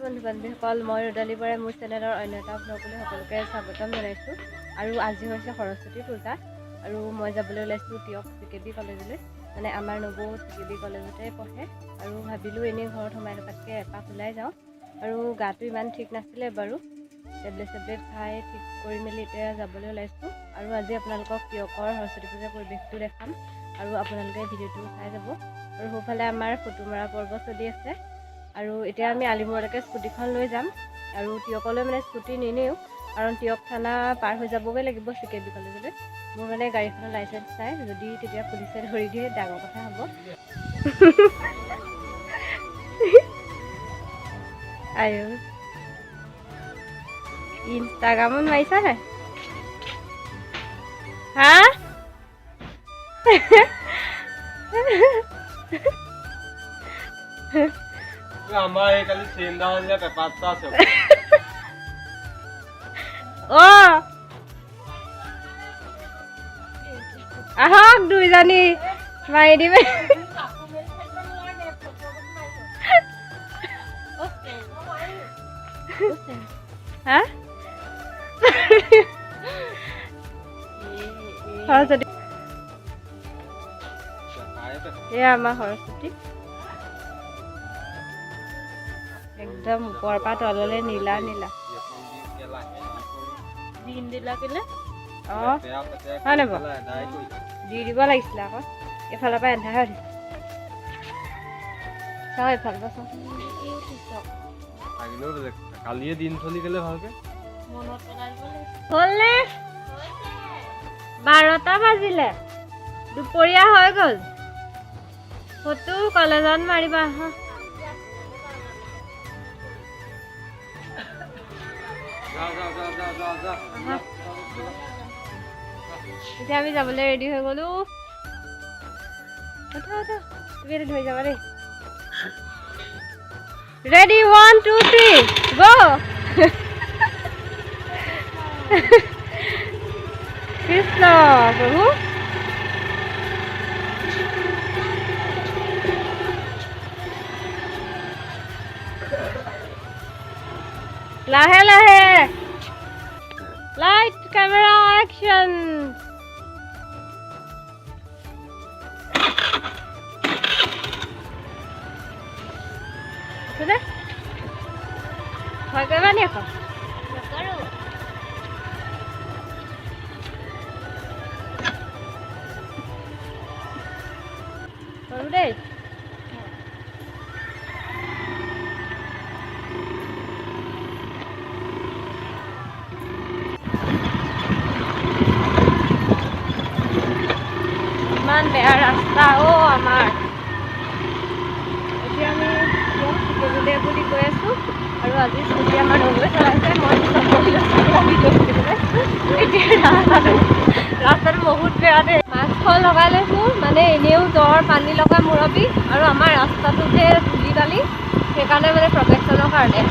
বন্ধু বান্ধৱীসকল মই ৰদালিৰ পৰা মোৰ চেনেলৰ অন্য এটা ব্লগলৈ সকলোকে স্বাগতম জনাইছোঁ। আৰু আজি হৈছে সৰস্বতী পূজা আৰু মই যাবলৈ ওলাইছোঁ টিয়ক C.K.B কলেজলৈ। মানে আমাৰ নবৌ C.K.B কলেজতে পঢ়ে আৰু ভাবিলোঁ এনেই ঘৰত সোমাই থকাতকৈ এপাক ওলাই যাওঁ। আৰু গাটো ইমান ঠিক নাছিলে বাৰু, টেবলেট খাই ঠিক কৰি মেলি এতিয়া যাবলৈ ওলাইছোঁ। আৰু আজি আপোনালোকক টিয়কৰ সৰস্বতী পূজাৰ পৰিৱেশটো দেখাম আৰু আপোনালোকে ভিডিঅ'টো চাই যাব। আৰু সোঁফালে আমাৰ ফটো মৰা পৰ্ব চলি আছে। আৰু এতিয়া আমি আলিমূৰলৈকে স্কুটিখন লৈ যাম আৰু টিয়কলৈ মানে স্কুটি নিনিওঁ, কাৰণ টিয়ক থানা পাৰ হৈ যাবগৈ লাগিব C.K.B কলেজলৈ। মোৰ মানে গাড়ীখনৰ লাইচেঞ্চ নাই, যদি তেতিয়া পুলিচে ধৰি দিয়ে ডাঙৰ কথা হ'ব। আয়ো ইনষ্টাগ্ৰামত মাৰিছা নাই? হা? আমাৰ এখানে চেন্দা হলে পেপাৰটা আছে ও আহক দুইজনী মাৰি দিবে। হা সৰস্বতী এয়া আমাৰ সৰস্বতী একদম ওপৰৰ পৰা তললৈ নীলা নীলা অঁ হয় নাই বাৰু? দি দিব লাগিছিলে আকৌ, এফালৰ পৰা এন্ধাৰ হৈ উঠিছে। চাওঁ এফালৰ পৰা চাওঁ, কালিয়ে দিন চলি গেলে ভালকে হ'লনে? 12টা বাজিলে, দুপৰীয়া হৈ গ'ল। ফটো কলেজত মাৰিবা আহা। এতিয়া আমি যাবলৈ ৰেডি হৈ গ'লো। তুমি এটা ধৰি যাবা দেই। ৰেডি 1 2 3 গো। কৃষ্ণ প্ৰভু লাহে লাহে, লাইট কেমেৰা একশ্যন। ভয় কৰিবা নি আকৌ? কৰো দেই। ইমান বেয়া ৰাস্তা আমাৰ। এতিয়া আমি C.K.B বুলি কৈ আছোঁ আৰু আজি স্কুটি আমাৰ নগৈ চলাইছে। মই এতিয়া ৰাস্তাটো বহুত বেয়া দেই। মাস্কখন লগাই লৈছোঁ, মানে এনেও জ্বৰ পানী লগা মুৰব্বী আৰু আমাৰ ৰাস্তাটো যে ধূলি বালি, সেইকাৰণে মানে প্ৰটেকশ্যনৰ কাৰণে।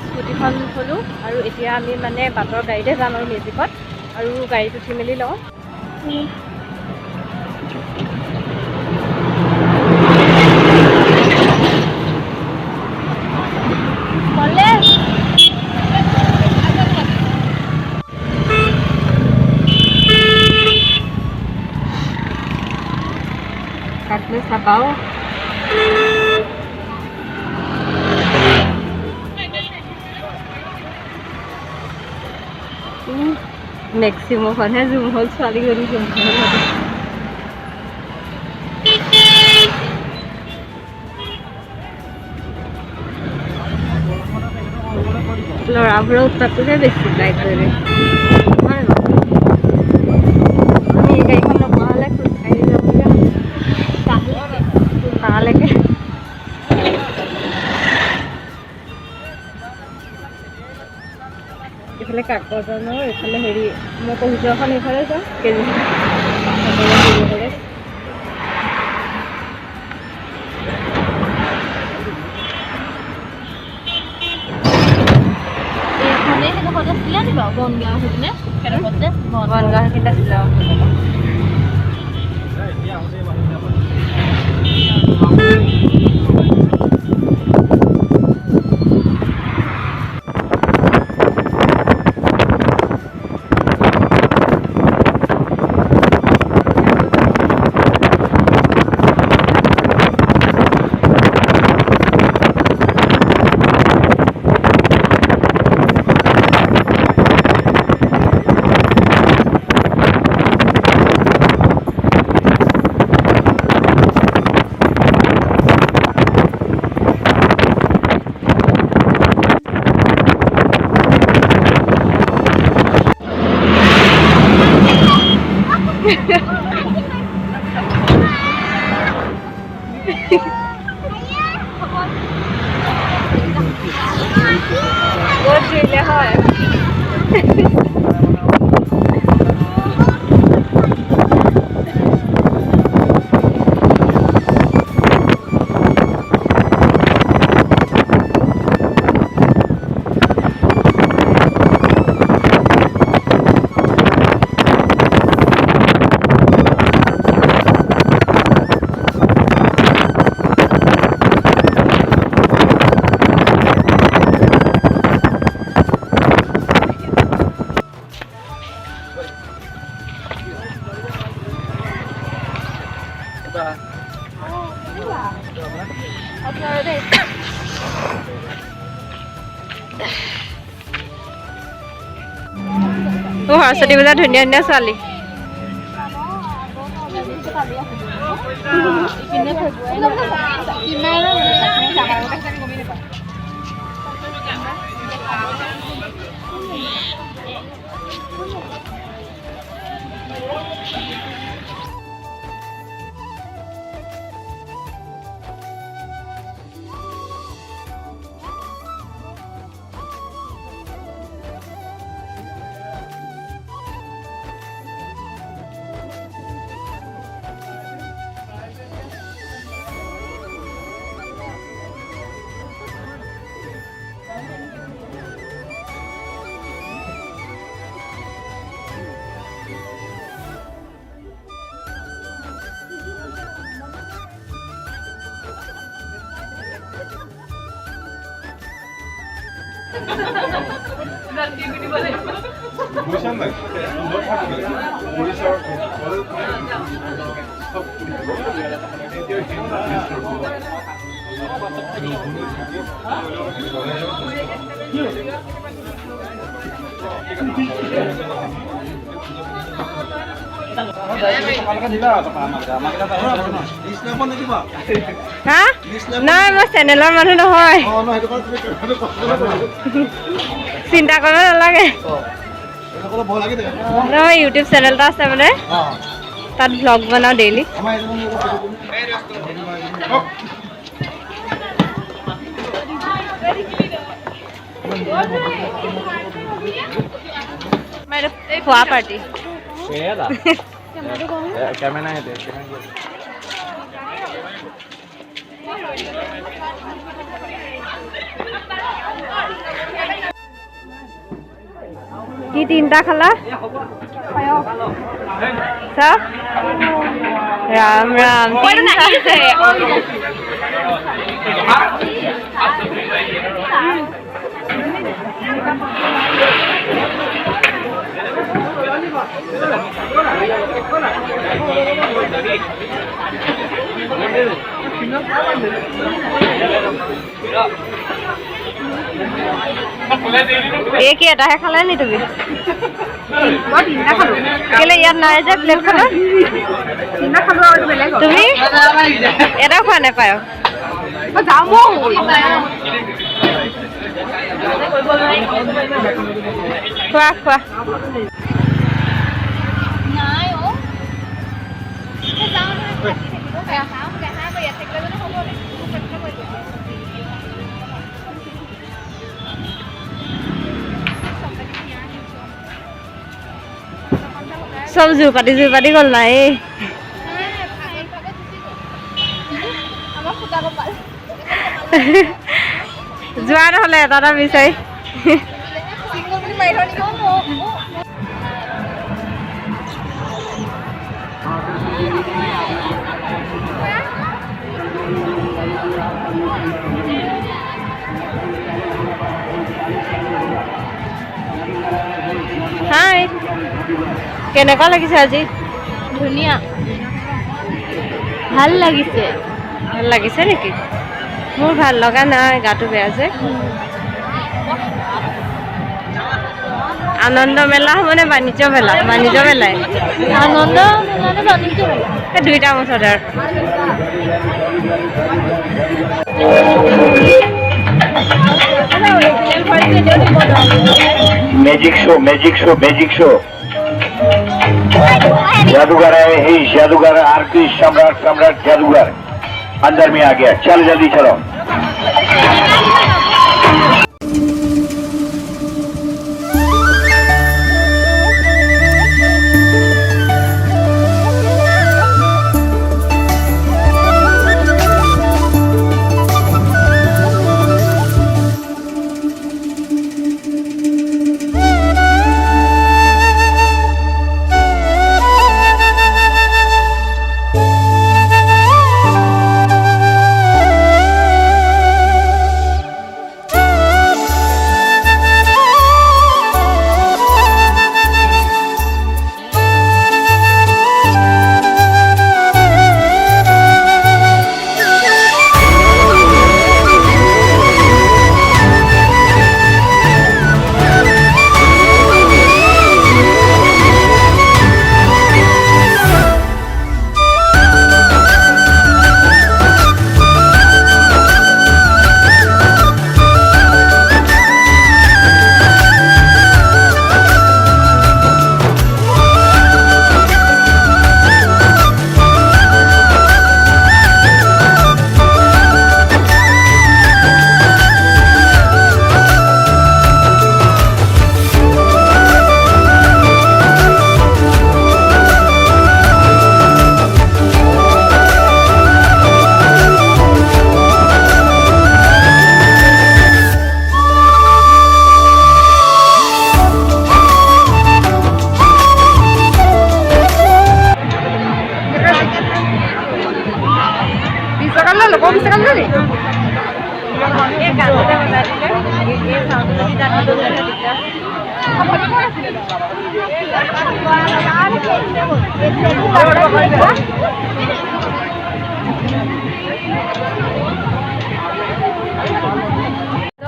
স্কুটিখন থলোঁ আৰু এতিয়া আমি মানে বাটৰ গাড়ীতে যাম আৰু মেজিকত, আৰু গাড়ীত উঠি মেলি লওঁ। Kakle sabaw. Maximum kan hai zoom hol swali gari zoom hol. ল'ৰাবোৰৰ উত্তাপটোহে বেছি লাইক কৰে। আমি গাড়ীখন নোপোৱা হ'লে খোজকাঢ়ি যাবলগীয়া কাকজানৰ এইফালে হেৰি মই পঢ়িছোঁ এখন এইফালে যাওঁ কেজি বনগাঁও সেইখিনি আছিলে বহুত ধুইলে হয় সৰস্বতী পূজা ধুনীয়া ধুনীয়া ছোৱালী নাই মই চেনেলৰ মানুহ নহয় চিন্তা কৰিব নালাগে নহয় ইউটিউব চেনেল এটা আছে মানে তাত ব্লগ বনাওঁ ডেইলি খোৱা পাৰ্টি কি তিনটা খালা চব ৰাম ৰাম এই কি এটাহে খালে নি তুমি কেলে ইয়াত নাই যে প্লেট খালা তুমি এটাও খোৱা নাপায় খোৱা খোৱা চব জোৰ পাতি গ'ল নাই যোৱা নহ'লে এটা বিচাৰি হাই কেনেকুৱা লাগিছে আজি ধুনীয়া ভাল লাগিছে নেকি মোৰ ভাল লগা নাই গাটো বেয়া যে আনন্দ মেলা মানে বাণিজ্য মেলাই আনন্দ মেলা নে বাণিজ্য মেলা দুইটা মুঠতে मैजिक शो जादूगर है ही जादूगर आरती सम्राट जादूगर अंदर में आ गया चल जल्दी चलो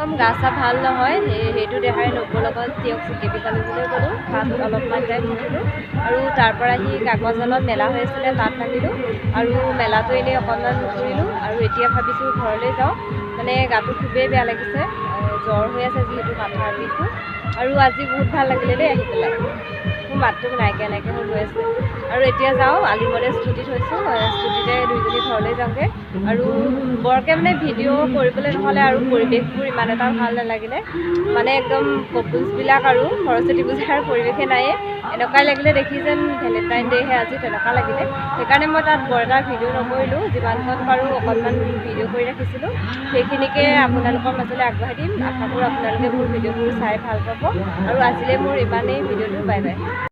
একদম গা চা ভাল নহয় সেইটো দেখাই নব্বৈৰ লগত তেওঁক চিকেবি কলেজলৈ গ'লোঁ তাত অলপমান টাইম থাকিলোঁ আৰু তাৰ পৰা আহি কাগজলত মেলা হৈ আছিলে তাত নামিলোঁ আৰু মেলাটো এনেই অকণমান ঘূৰিলোঁ আৰু এতিয়া ভাবিছোঁ ঘৰলৈ যাওঁ মানে গাটো খুবেই বেয়া লাগিছে জ্বৰ হৈ আছে যিহেতু মাথাৰ বিষটো আৰু আজি বহুত ভাল লাগিলে দেই আহি পেলাই মোৰ মাতটো নাইকিয়া হৈ আছে আৰু এতিয়া যাওঁ আলিমতে স্কুটি থৈছোঁ স্কুটিতে দুইজনী ঘৰলৈ যাওঁগৈ আৰু বৰকৈ মানে ভিডিঅ' কৰিবলৈ নহ'লে আৰু পৰিৱেশবোৰ ইমান এটা ভাল নালাগিলে মানে একদম কপুলছবিলাক আৰু সৰস্বতী পূজাৰ পৰিৱেশে নায়ে এনেকুৱাই লাগিলে দেখি যেন ভেলেণ্টাইন ডে'হে আজি তেনেকুৱা লাগিলে সেইকাৰণে মই তাত বৰ এটা ভিডিঅ' নকৰিলোঁ যিমানকণ পাৰোঁ অকণমান ভিডিঅ' কৰি ৰাখিছিলোঁ সেইখিনিকে আপোনালোকৰ মাজলৈ আগবঢ়াই দিম আশা কৰোঁ আপোনালোকে মোৰ ভিডিঅ'বোৰ চাই ভাল পাব আৰু আজিলৈ মোৰ ইমানেই ভিডিঅ'টো বাই বাই